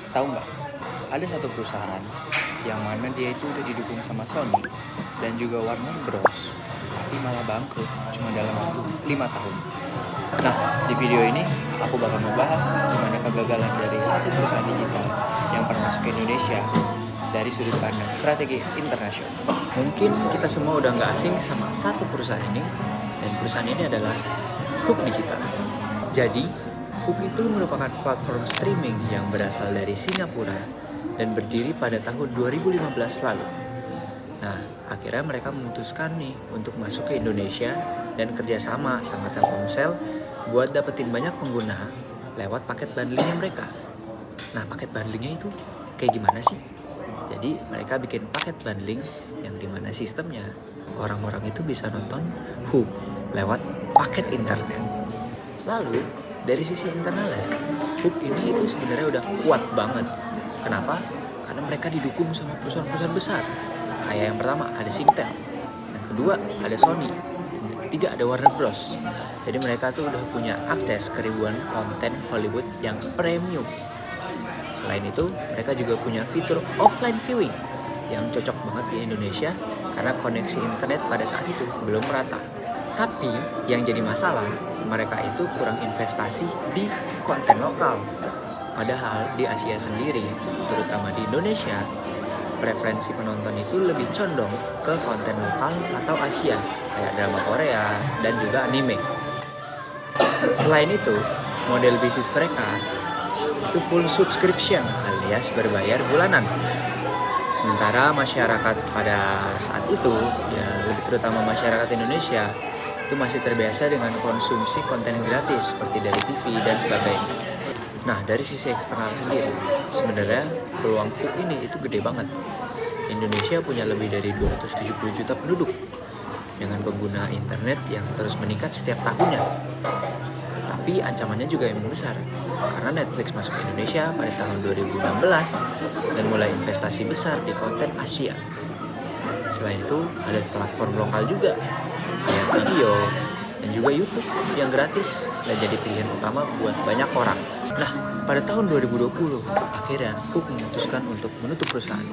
Tahu nggak? Ada satu perusahaan yang mana dia itu udah didukung sama Sony dan juga Warner Bros. Tapi malah bangkrut cuma dalam waktu 5 tahun. Nah, di video ini aku bakal membahas gimana kegagalan dari satu perusahaan digital yang pernah masuk ke Indonesia dari sudut pandang strategi internasional. Mungkin kita semua udah nggak asing sama satu perusahaan ini, dan perusahaan ini adalah Hook Digital. Jadi, Hook itu merupakan platform streaming yang berasal dari Singapura dan berdiri pada tahun 2015 lalu. Nah, akhirnya mereka memutuskan nih untuk masuk ke Indonesia dan kerjasama sama Telkomsel buat dapetin banyak pengguna lewat paket bundlingnya mereka. Nah, paket bundlingnya itu kayak gimana sih? Jadi mereka bikin paket bundling yang dimana sistemnya orang-orang itu bisa nonton Hook lewat paket internet. Lalu dari sisi internalnya, Hook ini itu sebenarnya udah kuat banget. Kenapa? Karena mereka didukung sama perusahaan-perusahaan besar. Kayak yang pertama ada Singtel, yang kedua ada Sony, yang ketiga ada Warner Bros. Jadi mereka tuh udah punya akses ke ribuan konten Hollywood yang premium. Selain itu, mereka juga punya fitur offline viewing yang cocok banget di Indonesia karena koneksi internet pada saat itu belum merata. Tapi yang jadi masalah, mereka itu kurang investasi di konten lokal. Padahal di Asia sendiri, terutama di Indonesia, preferensi penonton itu lebih condong ke konten lokal atau Asia, kayak drama Korea dan juga anime. Selain itu, model bisnis mereka itu full subscription alias berbayar bulanan. Sementara masyarakat pada saat itu, ya lebih terutama masyarakat Indonesia, itu masih terbiasa dengan konsumsi konten gratis seperti dari TV dan sebagainya. Nah, dari sisi eksternal sendiri, sebenarnya peluang Hook ini itu gede banget. Indonesia punya lebih dari 270 juta penduduk dengan pengguna internet yang terus meningkat setiap tahunnya. Tapi ancamannya juga emang besar, karena Netflix masuk ke Indonesia pada tahun 2016 dan mulai investasi besar di konten Asia. Selain itu, ada platform lokal juga, kayak video dan juga YouTube yang gratis dan jadi pilihan utama buat banyak orang. Nah, pada tahun 2020, akhirnya Hook memutuskan untuk menutup perusahaan.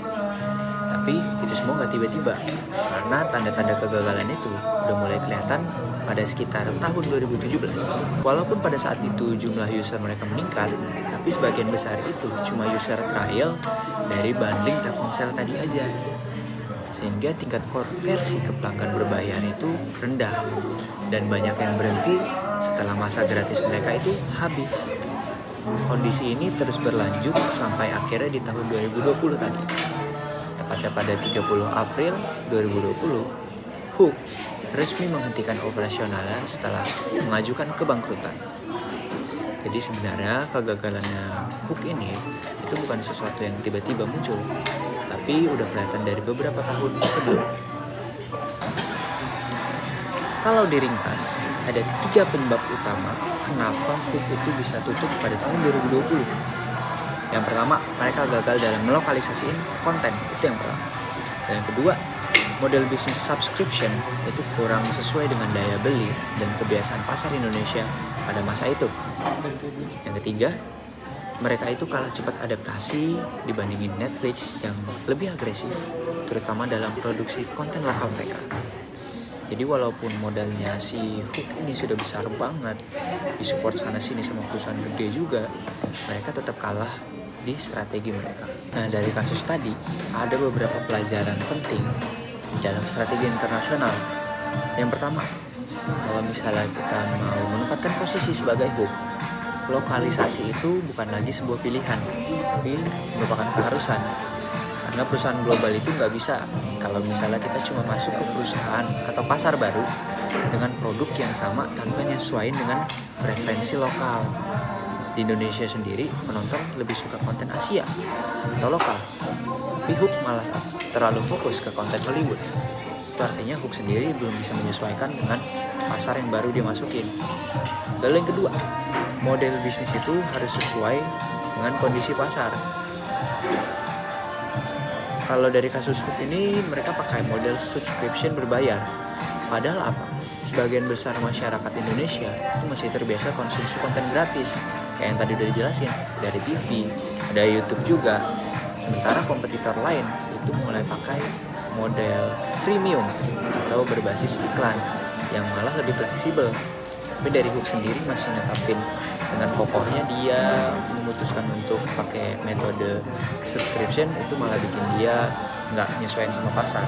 Tapi itu semua nggak tiba-tiba, karena tanda-tanda kegagalan itu udah mulai kelihatan pada sekitar tahun 2017. Walaupun pada saat itu jumlah user mereka meningkat, tapi sebagian besar itu cuma user trial dari bundling Telkomsel tadi aja. Sehingga tingkat konversi ke pelanggan berbayar itu rendah, dan banyak yang berhenti setelah masa gratis mereka itu habis. Kondisi ini terus berlanjut sampai akhirnya di tahun 2020 tadi. Tepatnya pada 30 April 2020, Hook resmi menghentikan operasionalnya setelah mengajukan kebangkrutan. Jadi sebenarnya kegagalannya Hook ini itu bukan sesuatu yang tiba-tiba muncul, tapi udah kelihatan dari beberapa tahun sebelum. Kalau diringkas, ada 3 penyebab utama kenapa Hook itu bisa tutup pada tahun 2020. Yang pertama, mereka gagal dalam melokalisasiin konten, itu yang pertama. Dan yang kedua, model bisnis subscription itu kurang sesuai dengan daya beli dan kebiasaan pasar Indonesia pada masa itu. Yang ketiga, mereka itu kalah cepat adaptasi dibandingin Netflix yang lebih agresif, terutama dalam produksi konten lokal mereka. Jadi walaupun modalnya si Hook ini sudah besar banget, disupport sana sini sama perusahaan gede juga, mereka tetap kalah di strategi mereka. Nah, dari kasus tadi ada beberapa pelajaran penting dalam strategi internasional. Yang pertama, kalau misalnya kita mau menempatkan posisi sebagai Hook, lokalisasi itu bukan lagi sebuah pilihan, tapi merupakan keharusan. Karena perusahaan global itu nggak bisa kalau misalnya kita cuma masuk ke perusahaan atau pasar baru dengan produk yang sama tanpa nyesuaiin dengan preferensi lokal. Di Indonesia sendiri, penonton lebih suka konten Asia atau lokal, tapi Hook malah terlalu fokus ke konten Hollywood. Itu artinya Hook sendiri belum bisa menyesuaikan dengan pasar yang baru dia masukin. Lalu yang kedua, model bisnis itu harus sesuai dengan kondisi pasar. Kalau dari kasus Hook ini, mereka pakai model subscription berbayar. Padahal apa? Sebagian besar masyarakat Indonesia itu masih terbiasa konsumsi konten gratis. Kayak yang tadi udah dijelasin, dari TV, ada YouTube juga. Sementara kompetitor lain itu mulai pakai model freemium atau berbasis iklan yang malah lebih fleksibel. Tapi dari Hook sendiri masih netapin dengan kokohnya, dia memutuskan untuk pakai metode subscription. Itu malah bikin dia nggak nyesuaiin sama pasar.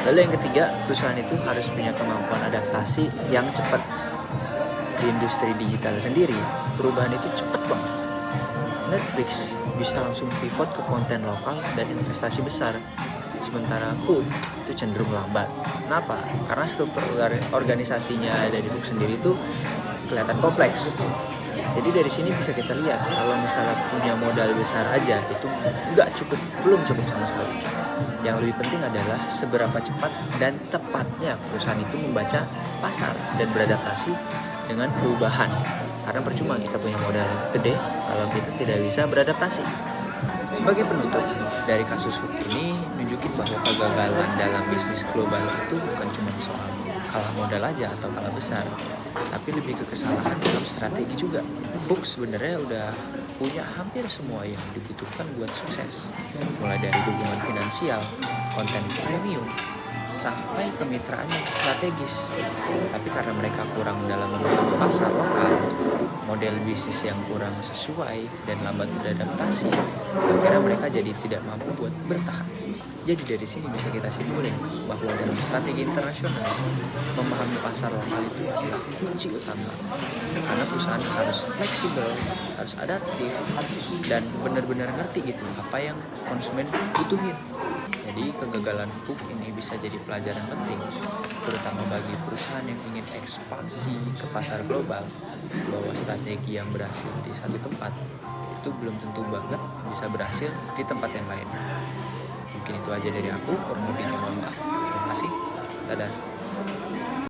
Lalu yang ketiga, perusahaan itu harus punya kemampuan adaptasi yang cepat. Di industri digital sendiri, perubahan itu cepat banget. Netflix bisa langsung pivot ke konten lokal dan investasi besar. Sementara Hook itu cenderung lambat. Kenapa? Karena struktur organisasinya dari Hook sendiri itu kelihatan kompleks. Jadi dari sini bisa kita lihat kalau misalnya punya modal besar aja itu belum cukup sama sekali. Yang lebih penting adalah seberapa cepat dan tepatnya perusahaan itu membaca pasar dan beradaptasi dengan perubahan. Karena percuma kita punya modal gede kalau kita tidak bisa beradaptasi. Sebagai penutup, dari kasus Hook ini nunjukin bahwa kegagalan dalam bisnis global itu bukan cuma soal kalah modal aja atau kalah besar, tapi lebih ke kesalahan dalam strategi juga. Hook sebenarnya udah punya hampir semua yang dibutuhkan buat sukses, mulai dari dukungan finansial, konten premium, sampai kemitraan yang strategis. Tapi karena mereka kurang dalam memahami pasar lokal, model bisnis yang kurang sesuai dan lambat beradaptasi, akhirnya mereka jadi tidak mampu buat bertahan. Jadi dari sini bisa kita simpulin bahwa dalam strategi internasional, memahami pasar lokal itu adalah kunci utama. Karena perusahaan harus fleksibel, harus adaptif, dan benar-benar ngerti gitu apa yang konsumen butuhin. Jadi kegagalan Hook ini bisa jadi pelajaran penting, terutama bagi perusahaan yang ingin ekspansi ke pasar global, bahwa strategi yang berhasil di satu tempat itu belum tentu banget bisa berhasil di tempat yang lain. Mungkin itu aja dari aku, kurang lebihnya mohon maaf. Terima kasih. Dadah.